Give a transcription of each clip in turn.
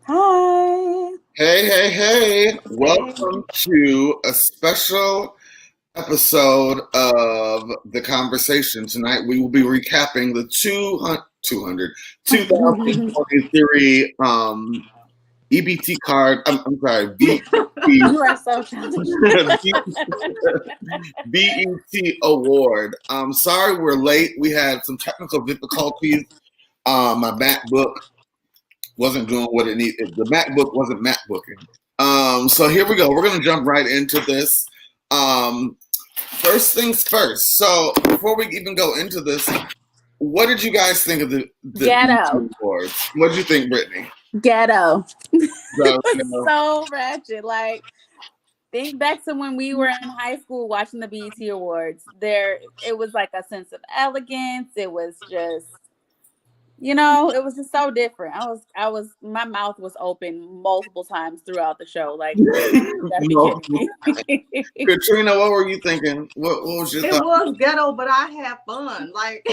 Hi. Hey. Welcome to a special episode of The Conversation. Tonight we will be recapping the 2023 EBT card. I'm sorry, You are so childish. BET Award. Sorry we're late. We had some technical difficulties. My MacBook wasn't doing what it needed. The MacBook wasn't MacBooking. So here we go. We're gonna jump right into this. First things first. So before we even go into this, what did you guys think of the Ghetto awards? What did you think, Brittany? Ghetto. It was so ratchet. Like, think back to when we were in high school watching the BET Awards. It was like a sense of elegance. It was just, it was just so different. My mouth was open multiple times throughout the show. Like, you gotta be kidding me. Katrina, what were you thinking? What was your thought? It was ghetto, but I had fun. Like,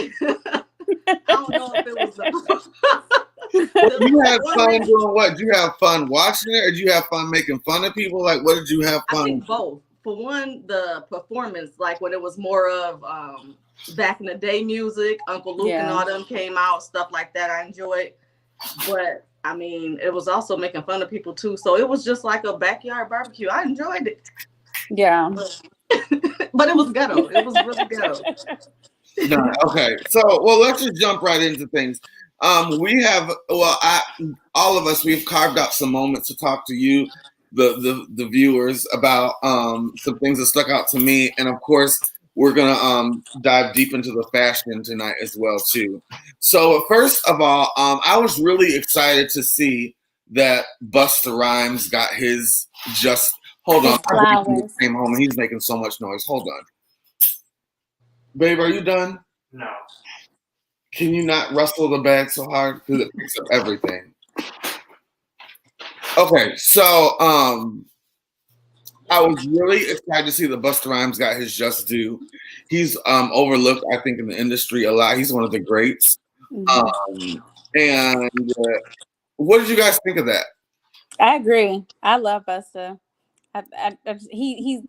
I don't know if it was You had fun doing what? Did you have fun watching it, or did you have fun making fun of people? Like, what did you have fun? I think both. For one, the performance, like when it was more of back in the day music, Uncle Luke and all them came out, stuff like that, I enjoyed. But I mean, it was also making fun of people too. So it was just like a backyard barbecue. I enjoyed it. Yeah. But it was ghetto. It was really ghetto. No, okay. So, let's just jump right into things. We have, all of us, we've carved out some moments to talk to you, the viewers, about some things that stuck out to me, and of course, we're gonna dive deep into the fashion tonight as well too. So, first of all, I was really excited to see that Busta Rhymes got his just. Hold on, he came home and he's making so much noise. Hold on. Babe, are you done? No. Can you not rustle the bag so hard? Because it picks up everything. Okay, so I was really excited to see that Busta Rhymes got his just due. He's overlooked, I think, in the industry a lot. He's one of the greats. Mm-hmm. And what did you guys think of that? I agree. I love Busta. He's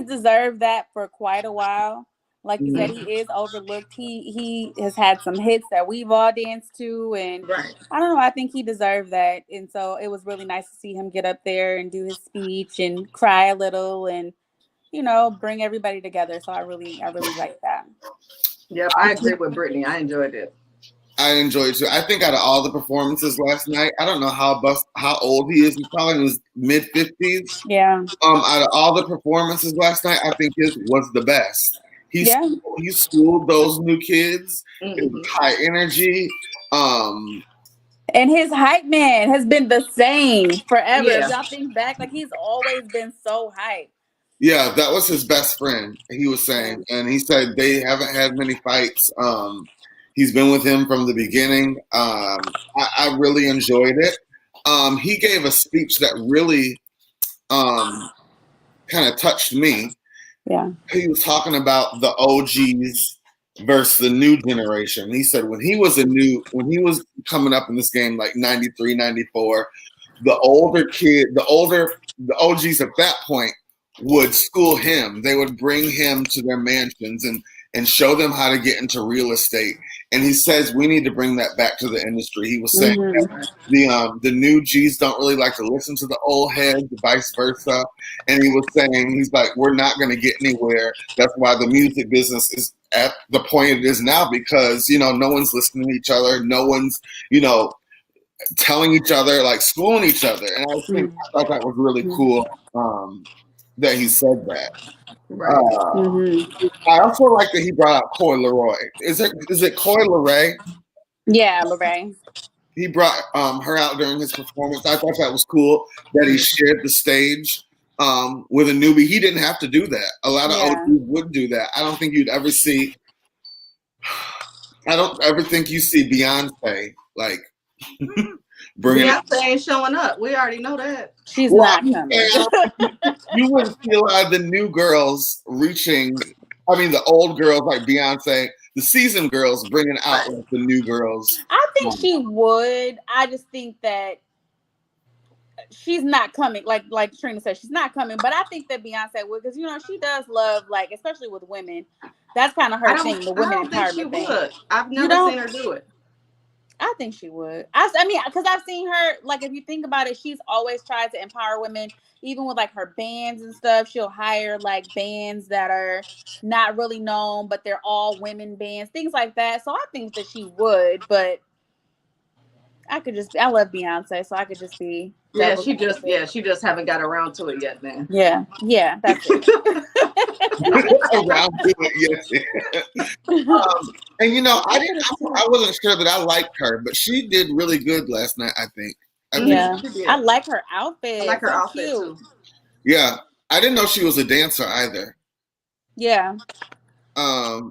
deserved that for quite a while. Like you said, he is overlooked. He has had some hits that we've all danced to, and I don't know. I think he deserved that, and so it was really nice to see him get up there and do his speech and cry a little, and bring everybody together. So I really like that. Yeah, I agree with Brittany. I enjoyed it. I enjoyed it too. I think out of all the performances last night, I don't know how old he is. He's probably in his mid-50s. Yeah. Out of all the performances last night, I think his was the best. He schooled those new kids. It was high energy. And his hype man has been the same forever. If y'all think back, like he's always been so hype. Yeah, that was his best friend, he was saying. And he said they haven't had many fights. He's been with him from the beginning. I really enjoyed it. He gave a speech that really kind of touched me. Yeah. He was talking about the OGs versus the new generation. He said when he was coming up in this game, like 93, 94, the OGs at that point would school him. They would bring him to their mansions and show them how to get into real estate. And he says we need to bring that back to the industry. He was saying that the new G's don't really like to listen to the old heads, vice versa. And he was saying, he's like, we're not going to get anywhere. That's why the music business is at the point it is now, because, no one's listening to each other. No one's, telling each other, like schooling each other. And I thought that was really cool that he said that. Right. I also like that he brought out Coy Leroy. Is it Coy Leray? Yeah, Leray. He brought her out during his performance. I thought that was cool that he shared the stage with a newbie. He didn't have to do that. A lot of OGs would do that. I don't think you'd ever see. I don't ever think you see Beyonce like Beyonce ain't showing up. We already know that. She's not coming. You wouldn't see a lot of the new girls reaching. I mean, the old girls like Beyonce, the seasoned girls bringing out like the new girls. I think she would. I just think that she's not coming. Like Katrina said, she's not coming. But I think that Beyonce would, because she does love, like, especially with women. That's kind of her thing, the women empowerment thing. Would. I've never seen her do it. I think she would. I mean, because I've seen her, like, if you think about it, she's always tried to empower women, even with, like, her bands and stuff. She'll hire, like, bands that are not really known, but they're all women bands, things like that. So I think that she would, but I love Beyonce, so I could just be. She just haven't got around to it yet, man. Yeah, that's it. Around to it, yes. And I wasn't sure that I liked her, but she did really good last night, I think. I like her outfit. I like her outfit too. Yeah, I didn't know she was a dancer either. Yeah.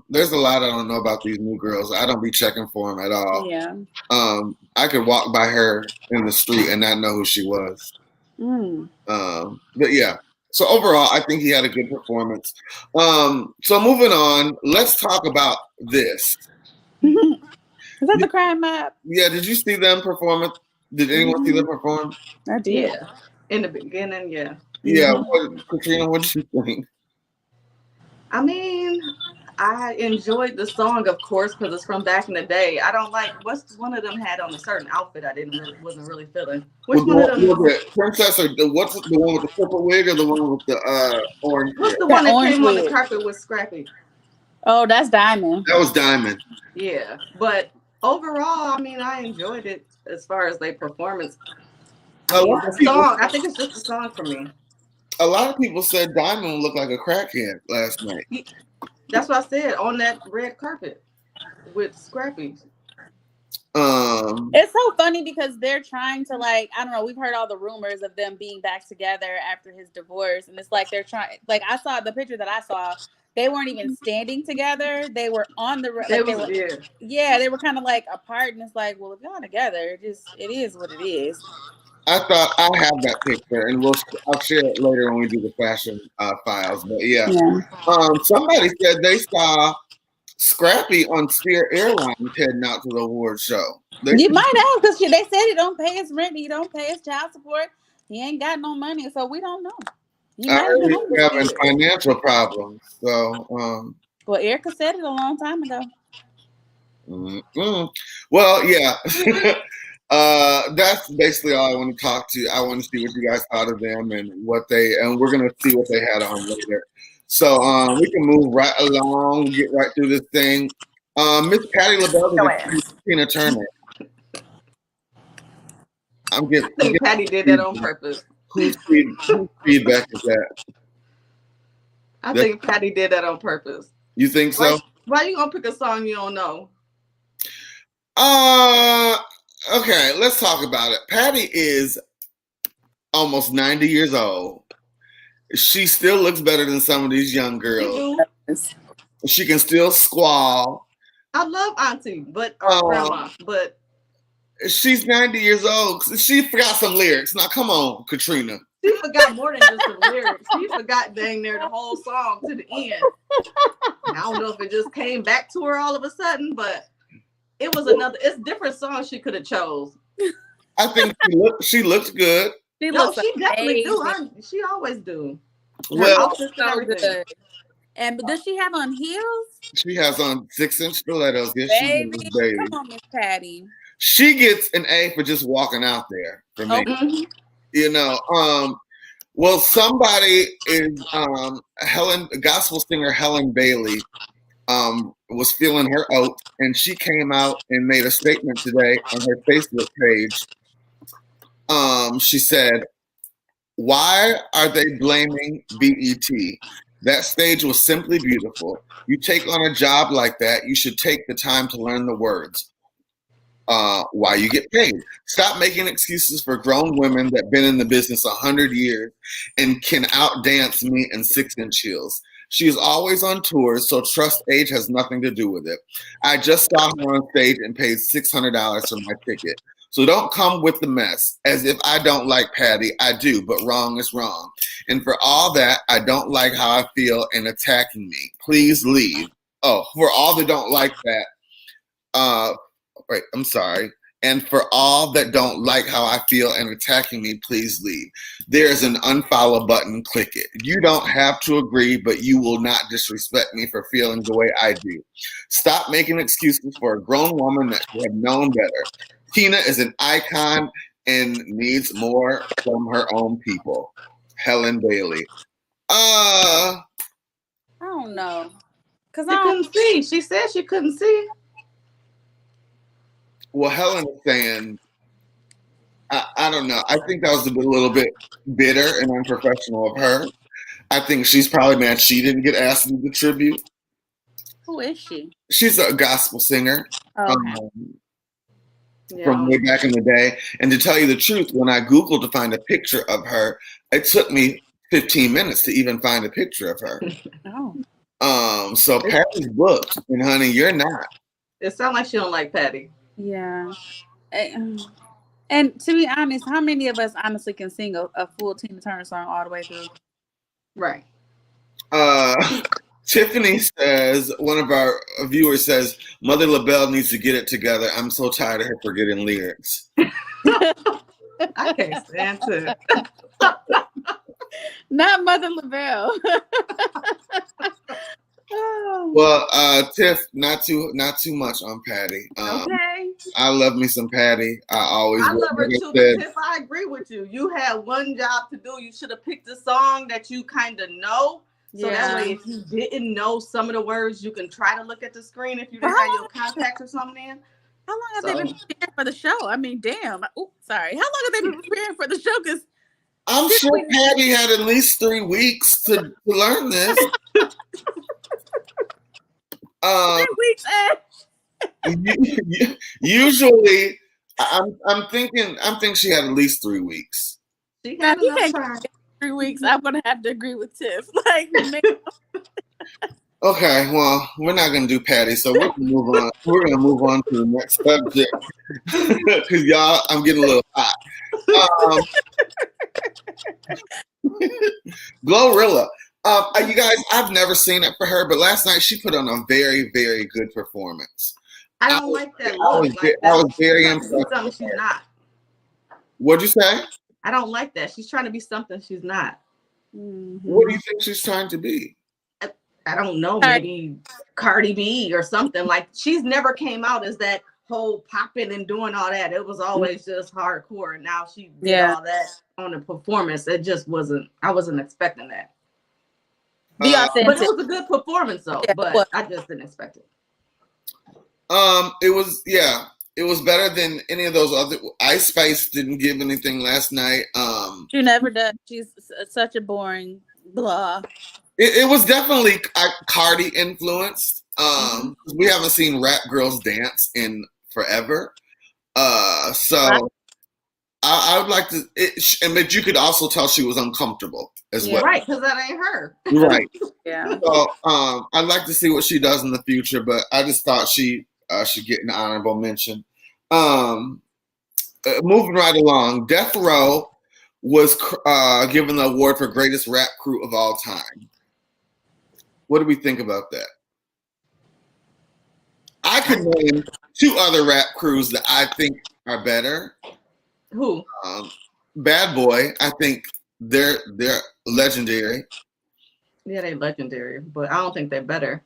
There's a lot I don't know about these new girls. I don't be checking for them at all. Yeah. I could walk by her in the street and not know who she was. But yeah. So overall, I think he had a good performance. So moving on, let's talk about this. Is that the crime map? Yeah. Did you see them perform? Did anyone see them perform? I did. Yeah. In the beginning, yeah. Yeah. Katrina, what did you think? I mean, I enjoyed the song, of course, because it's from back in the day. I don't like what's one of them had on a certain outfit. I wasn't really feeling. Which one of them? Princess, or what's the one with the purple wig, or the one with the orange? What's the one that came on the carpet with Scrappy? Oh, that's Diamond. That was Diamond. Yeah, but overall, I mean, I enjoyed it as far as their performance. I think it's just a song for me. A lot of people said Diamond looked like a crackhead last night. That's what I said, on that red carpet with Scrappy. It's so funny because they're trying to, like, I don't know, we've heard all the rumors of them being back together after his divorce, and it's like they're trying, like, I saw the picture that I saw, they weren't even standing together, they were on the they were kind of like apart, and it's like, well, if y'all together, it is what it is. I thought I have that picture, and I'll share it later when we do the fashion files. But yeah. Somebody said they saw Scrappy on Spirit Airlines heading out to the award show. You might have, because they said he don't pay his rent, he don't pay his child support, he ain't got no money, so we don't know. I heard he's having financial problems. So, well, Erica said it a long time ago. Well, yeah. That's basically all I want to talk to. I want to see what you guys thought of them and we're gonna see what they had on later. So we can move right along, get right through this thing. Miss Patti LaBelle and Tina Turner. I think Patti did that on purpose. Whose feedback is that? I think Patti did that on purpose. You think so? Why you gonna pick a song you don't know? Okay, let's talk about it. Patti is almost 90 years old. She still looks better than some of these young girls. She can still squall. I love Auntie, Grandma, but she's 90 years old. She forgot some lyrics. Now, come on, Katrina. She forgot more than just the lyrics. She forgot dang near the whole song to the end. I don't know if it just came back to her all of a sudden, but it was it's different songs she could have chose. I think she looked good. She definitely do. She always do. Well, so good. And does she have on heels? She has on 6-inch stilettos. Yes, baby. Come on, Miss Patti. She gets an A for just walking out there for me. Mm-hmm. You know, well, somebody is gospel singer Helen Bailey was feeling her oats, and she came out and made a statement today on her Facebook page. She said, "Why are they blaming BET? That stage was simply beautiful. You take on a job like that, you should take the time to learn the words. Why you get paid. Stop making excuses for grown women that been in the business 100 years and can outdance me in 6-inch heels. She is always on tours, so trust age has nothing to do with it. I just saw her on stage and paid $600 for my ticket. So don't come with the mess, as if I don't like Patti. I do, but wrong is wrong. And for all that, I don't like how I feel and attacking me. Please leave." Oh, for all that don't like that, wait, I'm sorry. And for all that don't like how I feel and attacking me, please leave. There is an unfollow button. Click it. You don't have to agree, but you will not disrespect me for feeling the way I do. Stop making excuses for a grown woman that should have known better. Tina is an icon and needs more from her own people. Helen Bailey. I don't know. Cause I couldn't see. She said she couldn't see. Well, Helen is saying, I don't know. I think that was a little bit bitter and unprofessional of her. I think she's probably mad she didn't get asked to do the tribute. Who is she? She's a gospel singer. Oh, okay. From way back in the day. And to tell you the truth, when I Googled to find a picture of her, it took me 15 minutes to even find a picture of her. So Patty's booked, and honey, you're not. It sounds like she don't like Patty. Yeah. And to be honest, how many of us honestly can sing a full Tina Turner song all the way through? Right. Tiffany says, one of our viewers says, Mother LaBelle needs to get it together. I'm so tired of her forgetting lyrics. I can't stand it. Not Mother LaBelle. Well, Tiff, not too much on Patty. Okay. I love me some Patty. I love her too. But Tiff, I agree with you. You had one job to do. You should have picked a song that you kind of know. So that way, if you didn't know some of the words, you can try to look at the screen if you didn't have your contacts or something in. How long have they been preparing for the show? I mean, damn. Oops, sorry. How long have they been preparing for the show? Because I'm sure Patty had at least 3 weeks to learn this. 3 weeks, Usually, I'm thinking she had at least 3 weeks. She got enough time. 3 weeks, I'm gonna have to agree with Tiff. Okay, well, we're not gonna do Patty, so we're gonna move on. We're gonna move on to the next subject because y'all, I'm getting a little hot. Glorilla. You guys, I've never seen it for her, but last night she put on a very, very good performance. I don't like that look. I was very impressed. Something she's not. What'd you say? I don't like that. She's trying to be something she's not. Mm-hmm. What do you think she's trying to be? I don't know. Maybe Cardi B or something. Like, she's never came out as that whole popping and doing all that. It was always just hardcore. And now she did all that on the performance. It just wasn't. I wasn't expecting that. But it was a good performance though. But I just didn't expect it. It was better than any of those other. Ice Spice didn't give anything last night. She never does. She's such a boring blah. It was definitely Cardi influenced. We haven't seen rap girls dance in forever. So I would like to. But you could also tell she was uncomfortable as well. Right, because that ain't her. Right. Yeah. So I'd like to see what she does in the future, but I just thought she should get an honorable mention. Moving right along, Death Row was given the award for greatest rap crew of all time. What do we think about that? I could name 2 other rap crews that I think are better. Who? Bad Boy. I think they're legendary. Yeah, they're legendary, but I don't think they're better.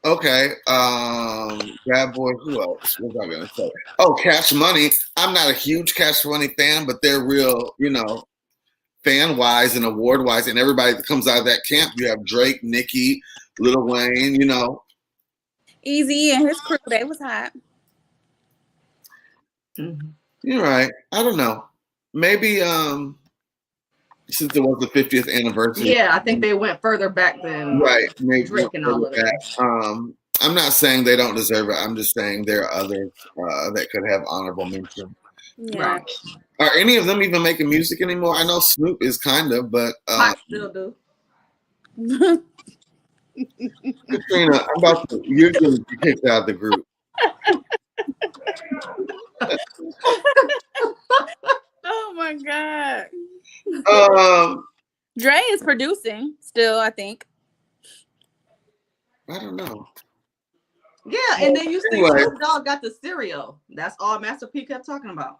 Okay. Bad Boy. Who else? What was I gonna say? Oh, Cash Money. I'm not a huge Cash Money fan, but they're real, fan wise and award wise, and everybody that comes out of that camp. You have Drake, Nicki, Lil Wayne. Easy and his crew. They was hot. Mm-hmm. You're right. I don't know. Maybe since it was the 50th anniversary. Yeah, I think they went further back than maybe Drake and all of that. I'm not saying they don't deserve it. I'm just saying there are others that could have honorable mention. Yeah. Right. Are any of them even making music anymore? I know Snoop is kind of, but Pop still do. Katrina, you're going to be kicked out of the group. Oh my God. Dre is producing still, I think. I don't know. Yeah, and then you see Snoop Dogg got the cereal. That's all Master P kept talking about.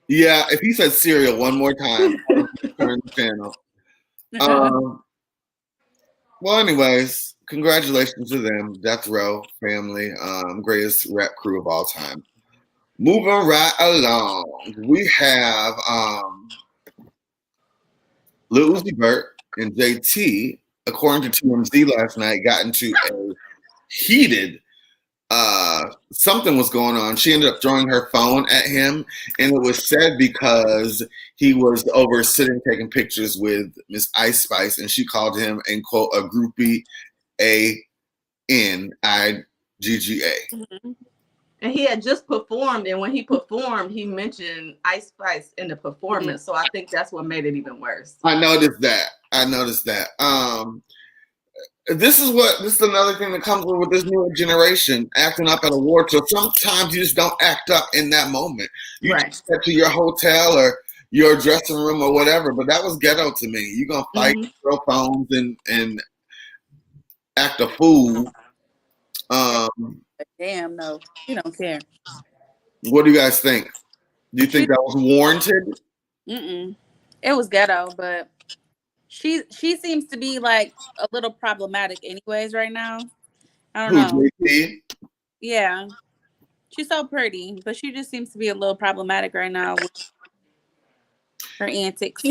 Yeah, if he said cereal one more time, I would turn the channel. Well, anyways, congratulations to them, Death Row family, greatest rap crew of all time. Moving right along, we have Lil Uzi Vert and JT, according to TMZ last night, got into a heated something was going on. She ended up throwing her phone at him, and it was said because he was over sitting taking pictures with Miss Ice Spice, and she called him, and quote, a groupie, ANIGGA. Mm-hmm. And he had just performed, and when he performed, he mentioned Ice Spice in the performance. So I think that's what made it even worse. I noticed that. This is another thing that comes with this new generation acting up at awards. So sometimes you just don't act up in that moment. You just get to your hotel or your dressing room or whatever. But that was ghetto to me. You're gonna fight, throw phones, and act a fool. Damn, no, you don't care. What do you guys think? Do you think that was warranted? It was ghetto, but she seems to be like a little problematic anyways right now. I don't know. JT? Yeah. She's so pretty, but she just seems to be a little problematic right now with her antics.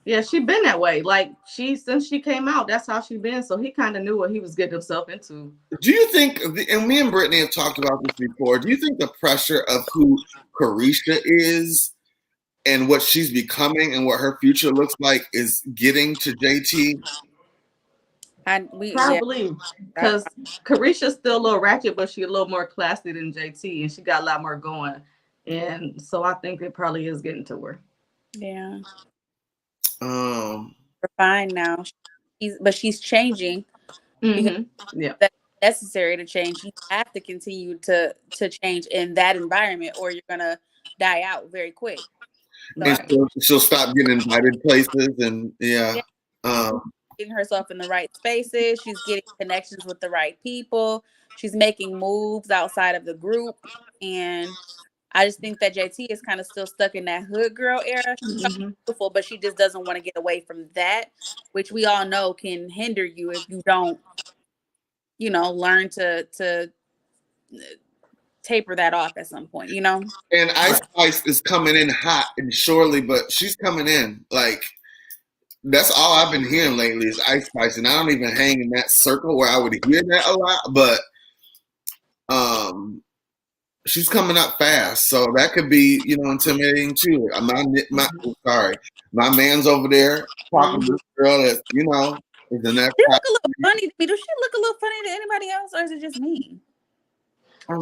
Yeah, she been that way. Like since she came out, that's how she been. So he kind of knew what he was getting himself into. Do you think, and me and Brittany have talked about this before, do you think the pressure of who Carisha is and what she's becoming and what her future looks like is getting to JT? Probably, because Carisha's still a little ratchet, but she's a little more classy than JT, and she got a lot more going. And so I think it probably is getting to her. Yeah. We're fine now. She's changing. Yeah. That's necessary to change. You have to continue to change in that environment, or you're gonna die out very quick. And she'll stop getting invited places, and getting herself in the right spaces. She's getting connections with the right people. She's making moves outside of the group, and I just think that JT is kind of still stuck in that hood girl era. She's beautiful, but she just doesn't want to get away from that, which we all know can hinder you if you don't, learn to taper that off at some point, And Ice Spice is coming in hot and surely, but she's coming in like that's all I've been hearing lately is Ice Spice, and I don't even hang in that circle where I would hear that a lot, but she's coming up fast, so that could be, intimidating too. My man's over there talking to this girl that, is the next. She look a little funny to me. Does she look a little funny to anybody else, or is it just me?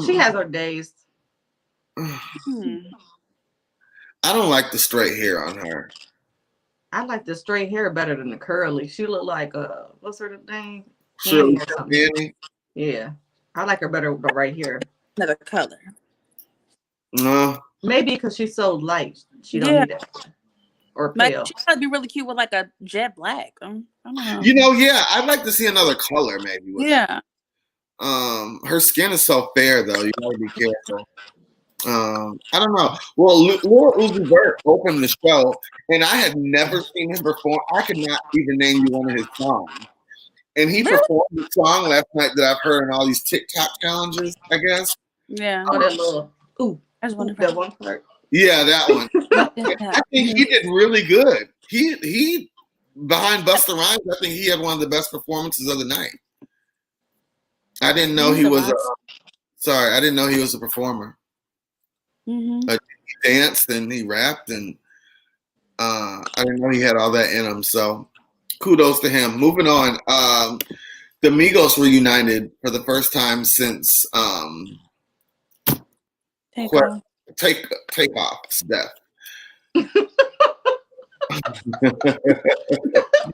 She has her days. I don't like the straight hair on her. I like the straight hair better than the curly. She look like what's her name? Shirley. Yeah, I like her better with the right hair. Another color. Maybe because she's so light, she don't need that. Or pale. She'd probably be really cute with like a jet black. I don't know. I'd like to see another color maybe. Her skin is so fair though. You gotta be careful. I don't know. Well, Lil Uzi Vert opened the show, and I had never seen him perform. I could not even name you one of his songs. And he performed the song last night that I've heard in all these TikTok challenges, I guess. Yeah. That little, that's wonderful. That one part. Yeah, that one. I think he did really good. He behind Busta Rhymes, I think he had one of the best performances of the night. I didn't know he was I didn't know he was a performer. He danced and he rapped, and I didn't know he had all that in him. So kudos to him. Moving on. The Migos reunited for the first time since Takeoff's death.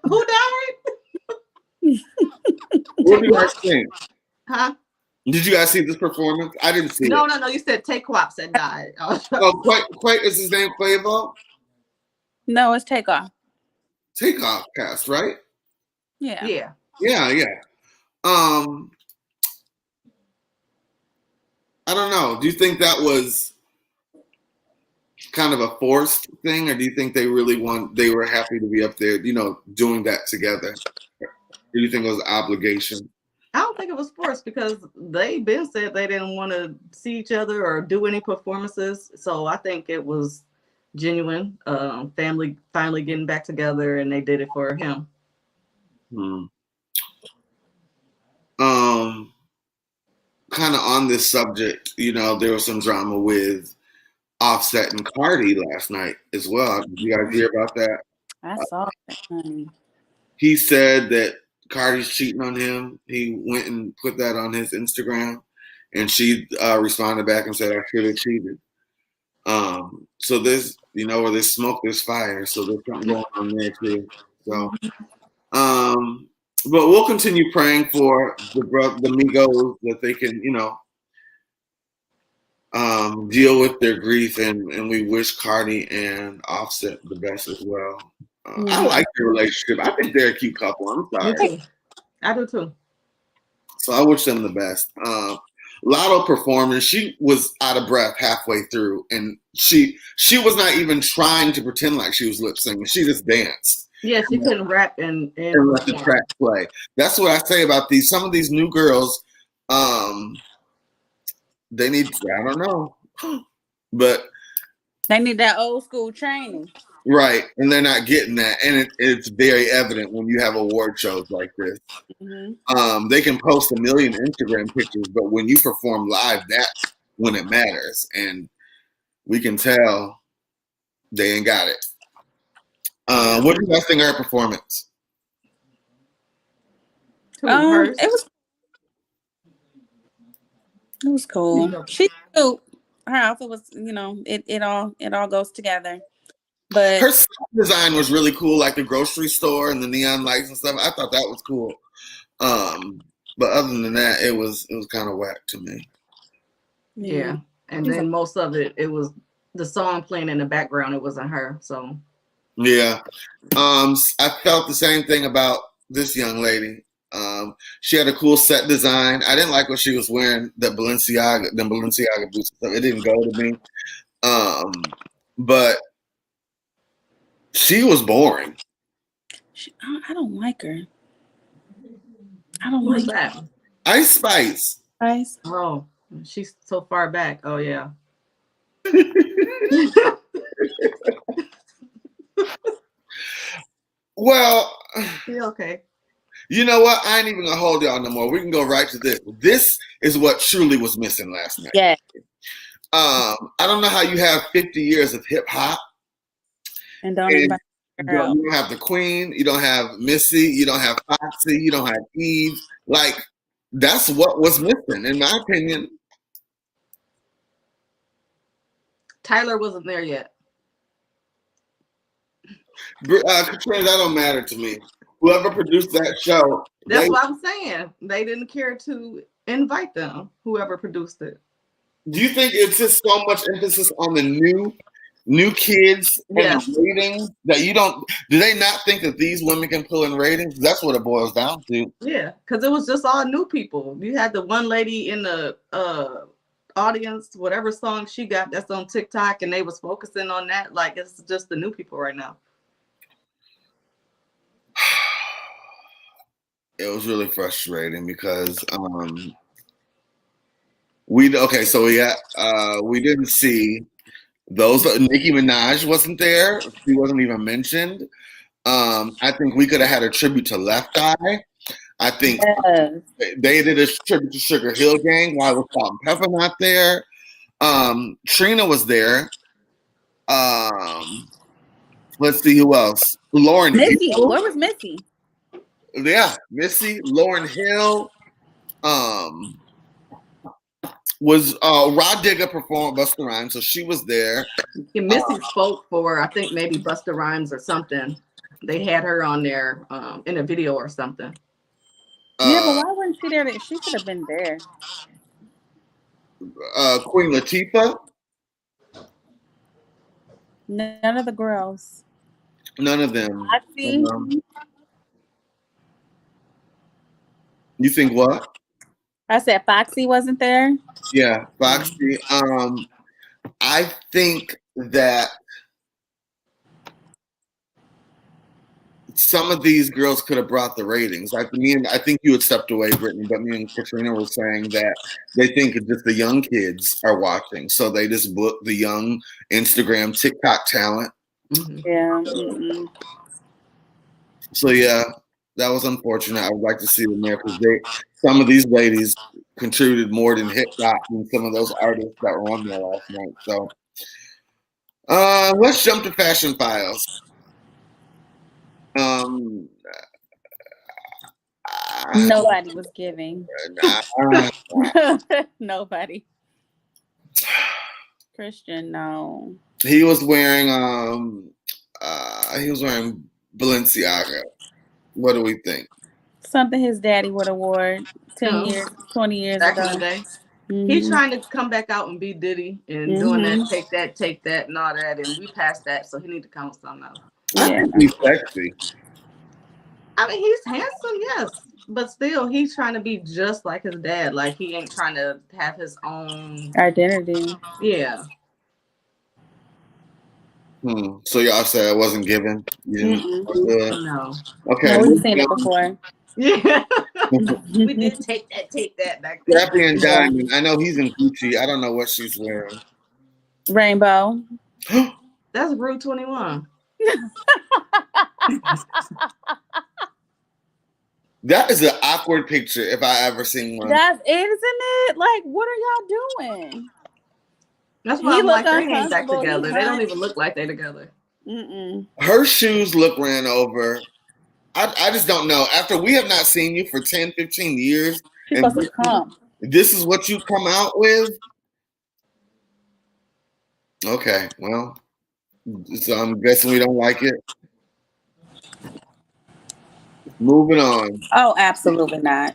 Who died? What do you guys think? Huh? Did you guys see this performance? I didn't see it. No. You said Takeoff said died. Quite is his name Quavo? No, it's Takeoff. Takeoff cast, right? Yeah. Yeah. Yeah. I don't know. Do you think that was kind of a forced thing, or do you think they were happy to be up there, doing that together? Or do you think it was an obligation? I don't think it was forced because they been said they didn't want to see each other or do any performances. So I think it was genuine. Family finally getting back together, and they did it for him. Kind of on this subject, there was some drama with Offset and Cardi last night as well. Did you guys hear about that? I saw that, honey. He said that Cardi's cheating on him. He went and put that on his Instagram, and she responded back and said, "I should have cheated." So there's, where there's smoke, there's fire. So there's something going on there too. So, but we'll continue praying for the Migos that they can, deal with their grief, and we wish Cardi and Offset the best as well. I like their relationship. I think they're a cute couple. I'm sorry. I do too. So I wish them the best. Lotto performed, and she was out of breath halfway through, and she was not even trying to pretend like she was lip singing. She just danced. Yeah, she couldn't rap and let the track play. That's what I say about some of these new girls. They need, I don't know, but they need that old school training. Right, and they're not getting that, and it's very evident when you have award shows like this. They can post a million Instagram pictures, but when you perform live, that's when it matters, and we can tell they ain't got it. What do you guys think of her performance? It was cool. She's cute. Her outfit was, it all goes together. But her design was really cool, like the grocery store and the neon lights and stuff. I thought that was cool. But other than that, it was kind of whack to me. Yeah. And then most of it was the song playing in the background. It wasn't her. So yeah. I felt the same thing about this young lady. She had a cool set design. I didn't like what she was wearing, the Balenciaga boots and stuff. It didn't go to me. But she was boring. I don't like her. I don't like that. Ice Spice. Ice. Oh, she's so far back. Oh yeah. Well, okay. You know what? I ain't even gonna hold y'all no more. We can go right to this. This is what truly was missing last night. Yeah. I don't know how you have 50 years of hip hop and you don't have the Queen, you don't have Missy, you don't have Foxy, you don't have Eve. Like, that's what was missing, in my opinion. Tyler wasn't there yet. Katrina, that don't matter to me. Whoever produced that show. That's what I'm saying. They didn't care to invite them, whoever produced it. Do you think it's just so much emphasis on the new kids and the ratings that you don't? Do they not think that these women can pull in ratings? That's what it boils down to. Yeah, because it was just all new people. You had the one lady in the audience, whatever song she got that's on TikTok, and they was focusing on that. Like, it's just the new people right now. It was really frustrating because we didn't see those. Nicki Minaj wasn't there. She wasn't even mentioned. I think we could have had a tribute to Left Eye. I think they did a tribute to Sugar Hill Gang. Why was Salt and Pepper not there? Trina was there. Let's see who else. Lauren Missy. Hill. Where was Missy? Yeah, Missy, Lauryn Hill, was Rod Digger performed Busta Rhymes, so she was there. Yeah, Missy spoke for, I think, maybe Busta Rhymes or something. They had her on there in a video or something. Yeah, but why wasn't she there? She should have been there. Queen Latifah. None of the girls. None of them. I see. You think what? I said Foxy wasn't there. Yeah, Foxy. I think that some of these girls could have brought the ratings. Like I think you had stepped away, Brittany, but me and Katrina were saying that they think just the young kids are watching, so they just book the young Instagram, TikTok talent. Yeah. So yeah, that was unfortunate. I would like to see them there because some of these ladies contributed more than hip hop than some of those artists that were on there last night. So let's jump to Fashion Files. Nobody was giving. Nobody. Christian, no. He was wearing Balenciaga. What do we think? Something his daddy would have worn 10 years, 20 years back ago. in the day. He's trying to come back out and be Diddy and doing that, take that, and all that, and we passed that, so he need to come with something else. I think he's sexy. I mean, he's handsome, yes, but still, he's trying to be just like his dad. Like, he ain't trying to have his own identity. Yeah. So y'all said it wasn't given? No. Okay. No, we've seen it before. Yeah. We did take that back then. Scrappy and Diamond. I know he's in Gucci. I don't know what she's wearing. Rainbow. That's Rue 21. That is an awkward picture if I ever seen one. That isn't it? Like, what are y'all doing? That's why I'm like, they ain't back together. They don't even look like they're together. Her shoes look ran over. I just don't know. After we have not seen you for 10, 15 years, this is what you come out with? Okay, well, so I'm guessing we don't like it. Moving on. Oh, absolutely not.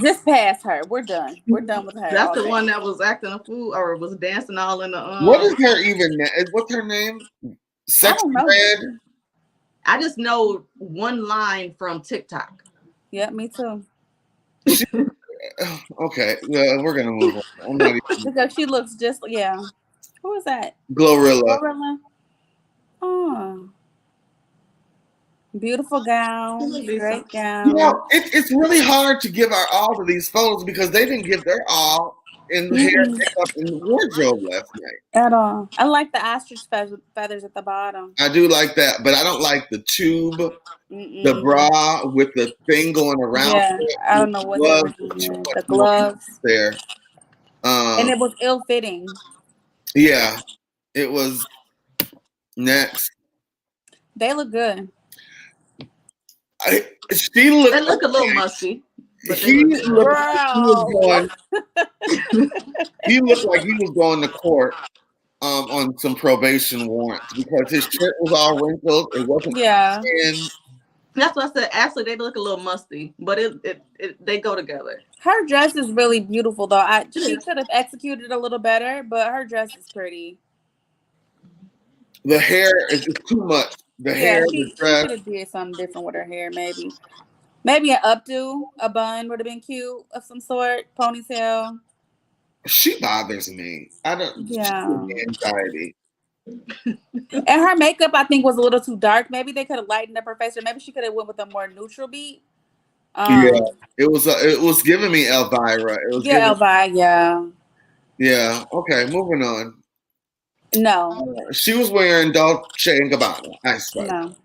Just pass her. We're done. We're done with her. That's the one that was acting a fool or was dancing all in the. What is her even? What's her name? Sexy Red. I just know one line from TikTok. Yeah, me too. Okay, we're gonna move on. Because she looks just Who is that? Glorilla. Oh. Beautiful gown, great gown. You know, it's really hard to give our all to these photos because they didn't give their all in hair, makeup, and wardrobe last night. At all. I like the ostrich feathers at the bottom. I do like that, but I don't like the tube, the bra with the thing going around. Yeah, I don't know what they were doing. The gloves there. And it was ill-fitting. Yeah, it was. Next. They look good. They look a little musty. He looked like he was going to court on some probation warrants because his shirt was all wrinkled. It wasn't. Yeah. That's what I said. Actually, they look a little musty, but they go together. Her dress is really beautiful, though. She could have executed a little better, but her dress is pretty. The hair is just too much. The hair, she could have did something different with her hair, maybe. Maybe an updo, a bun would have been cute of some sort, ponytail. She bothers me. I don't. Yeah. Anxiety. And her makeup, I think, was a little too dark. Maybe they could have lightened up her face, or maybe she could have went with a more neutral beat. Yeah, it was giving me Elvira. It was Elvira. Yeah. Yeah. Okay, moving on. No. She was wearing Dolce and Gabbana. I swear.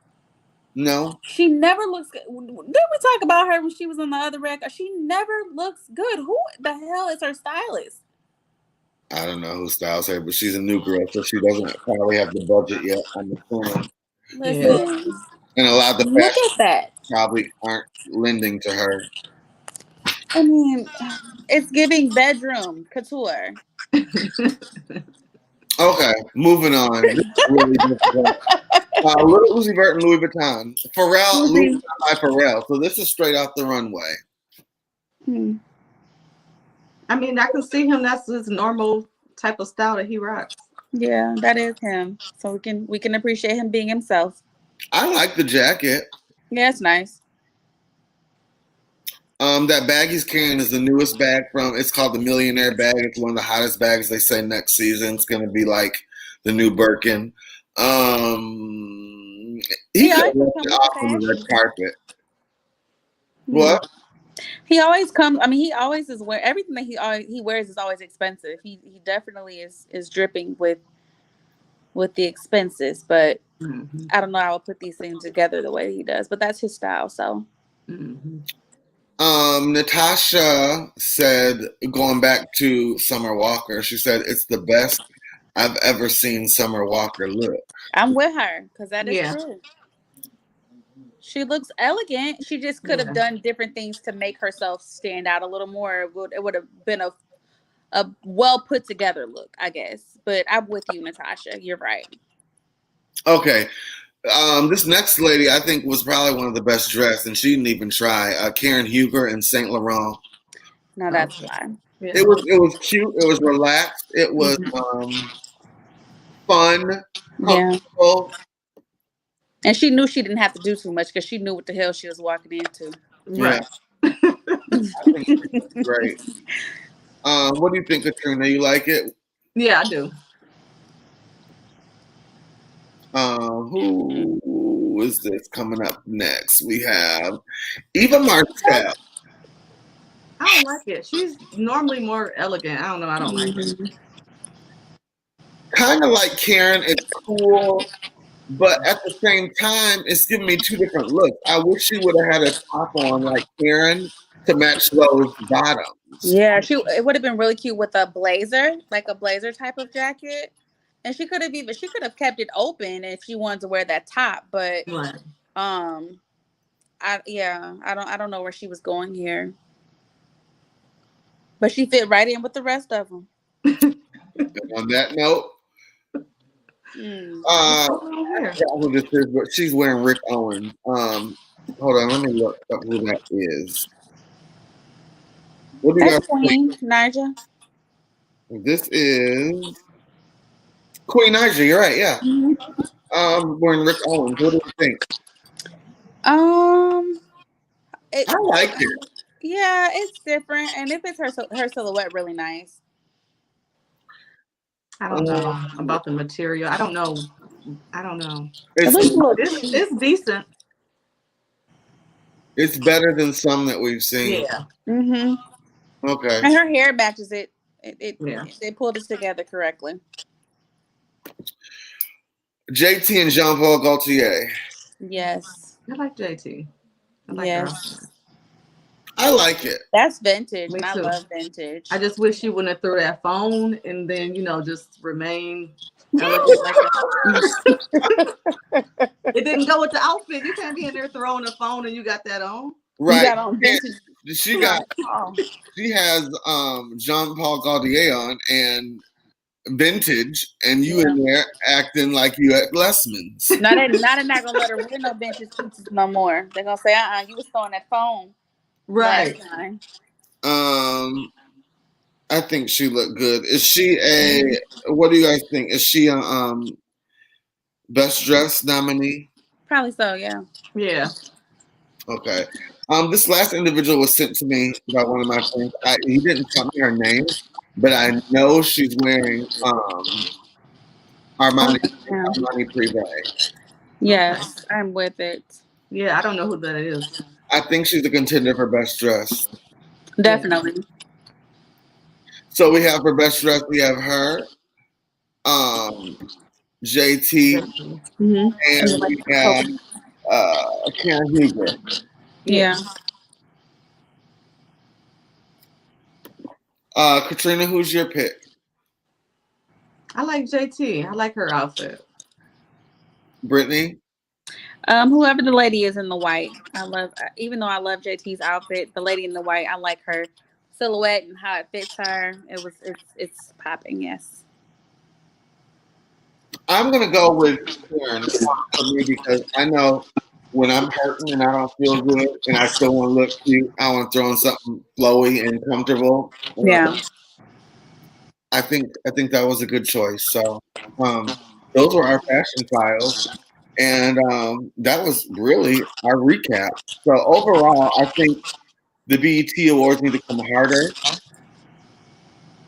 No. She never looks good. Didn't we talk about her when she was on the other record? She never looks good. Who the hell is her stylist? I don't know who styles her, but she's a new girl, so she doesn't probably have the budget yet on the phone. Listen. And a lot of the look at that. Probably aren't lending to her. I mean, it's giving bedroom couture. Okay, moving on. This is really difficult. Little Uzi Vert and Louis Vuitton. Pharrell, Louis Vuitton by Pharrell. So this is straight off the runway. I mean, I can see him. That's his normal type of style that he rocks. Yeah, that is him. So we can appreciate him being himself. I like the jacket. Yeah, it's nice. That bag he's carrying is the newest bag from. It's called the Millionaire bag. It's one of the hottest bags. They say next season it's going to be like the new Birkin. He could left it off on the red carpet. What? He always comes. I mean, he always is wearing everything that he wears is always expensive. He definitely is dripping with the expenses. But I don't know how I would put these things together the way he does. But that's his style. So. Natasha said, going back to Summer Walker, she said it's the best I've ever seen Summer Walker look. I'm with her because that is true. She looks elegant. She just could have done different things to make herself stand out a little more. It would have been a well put together look, I guess. But I'm with you, Natasha. You're right. Okay. This next lady, I think, was probably one of the best dressed, and she didn't even try. Karen Huger in Saint Laurent. No, that's fine. It was cute. It was relaxed. It was fun. Comfortable. Yeah. And she knew she didn't have to do too much because she knew what the hell she was walking into. Right. I think it's great. What do you think, Katrina? You like it? Yeah, I do. Who is this coming up next? We have Eva Martell. I don't like it. She's normally more elegant. I don't know. I don't like it. Kind of like Karen. It's cool. But at the same time, it's giving me two different looks. I wish she would have had a top on like Karen to match those bottoms. Yeah, it would have been really cute with a blazer, like a blazer type of jacket. And she could have kept it open if she wanted to wear that top. But I don't know where she was going here. But she fit right in with the rest of them. On that note. I forgot who this is, but she's wearing Rick Owens. Hold on, let me look up who that is. What do you That's Queen Naija. This is Queen Naija. You're right. Yeah. Wearing Rick Owens. What do you think? I like it. Yeah, it's different, and it fits her silhouette really nice. I don't know about the material. I don't know. It's decent. It's better than some that we've seen. Yeah. Okay. And her hair matches it. They pulled it together correctly. JT and Jean-Paul Gaultier. Yes. I like JT. I like yes. I like it. That's vintage. And I love vintage. I just wish she wouldn't have threw that phone and then, just remain elegant like that. It didn't go with the outfit. You can't be in there throwing a phone and you got that on. Right. You got on vintage. She has Jean-Paul Gaultier on and vintage, and you in there acting like you at Lessman's. Now they're not gonna let her wear no vintage suits no more. They're gonna say, you was throwing that phone. Right. I think she looked good. Is she what do you guys think? Is she a best dressed nominee? Probably so, yeah. Yeah. Okay. This last individual was sent to me by one of my friends. He didn't tell me her name, but I know she's wearing Armani Privé. Yes, I'm with it. Yeah, I don't know who that is. I think she's a contender for best dress. Definitely. So we have for best dress, we have her, JT, and we have Karen Huger. Yeah. Katrina, who's your pick? I like JT. I like her outfit. Brittany? Whoever the lady is in the white. Even though I love JT's outfit, the lady in the white, I like her silhouette and how it fits her. It's popping, yes. I'm gonna go with Karen for me because I know when I'm hurting and I don't feel good and I still want to look cute, I want to throw in something flowy and comfortable. Yeah. I think that was a good choice. So those were our fashion files. And that was really our recap. So overall, I think The BET Awards need to come harder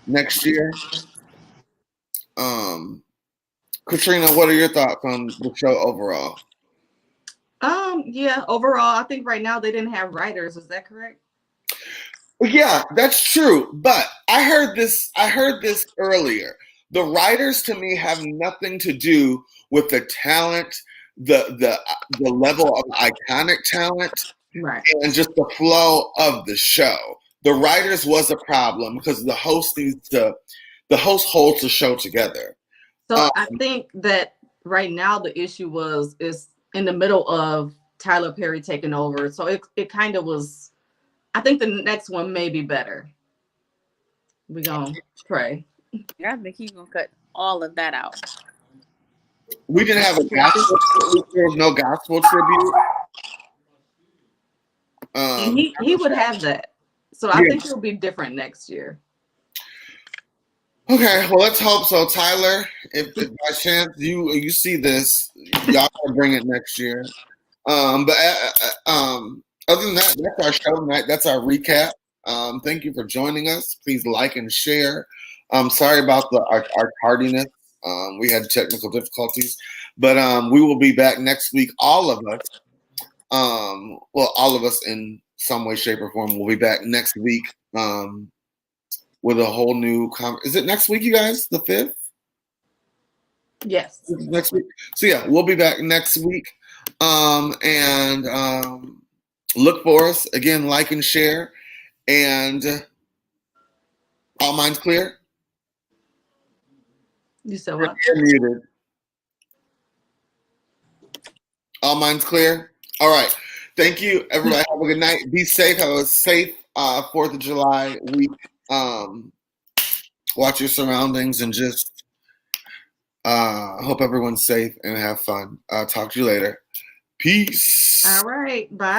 next year. Katrina, what are your thoughts on the show overall? Yeah, overall, I think right now they didn't have writers. Is that correct? Yeah, that's true. But I heard this earlier. The writers to me have nothing to do with the talent, the level of iconic talent, right, and just the flow of the show. The writers was a problem because the host holds the show together. So I think that right now the issue is in the middle of Tyler Perry taking over. So it kind of was. I think the next one may be better. We gonna pray. Yeah, I think he's gonna cut all of that out. We didn't have a gospel. There was no gospel tribute. He would have that. So I think it'll be different next year. Okay, well, let's hope so. Tyler, if by chance you see this, y'all can bring it next year. But other than that, that's our show tonight. That's our recap. Thank you for joining us. Please like and share. Sorry about our tardiness. We had technical difficulties, but we will be back next week. All of us, all of us in some way, shape, or form, will be back next week. With a whole new is it next week, you guys? The 5th? Yes. Next week. So yeah, we'll be back next week. And look for us. Again, like and share. And all minds clear? You said what? You're muted. All minds clear? All right. Thank you, everybody. Have a good night. Be safe. Have a safe 4th of July week. Watch your surroundings and just hope everyone's safe and have fun. Talk to you later. Peace. All right. Bye.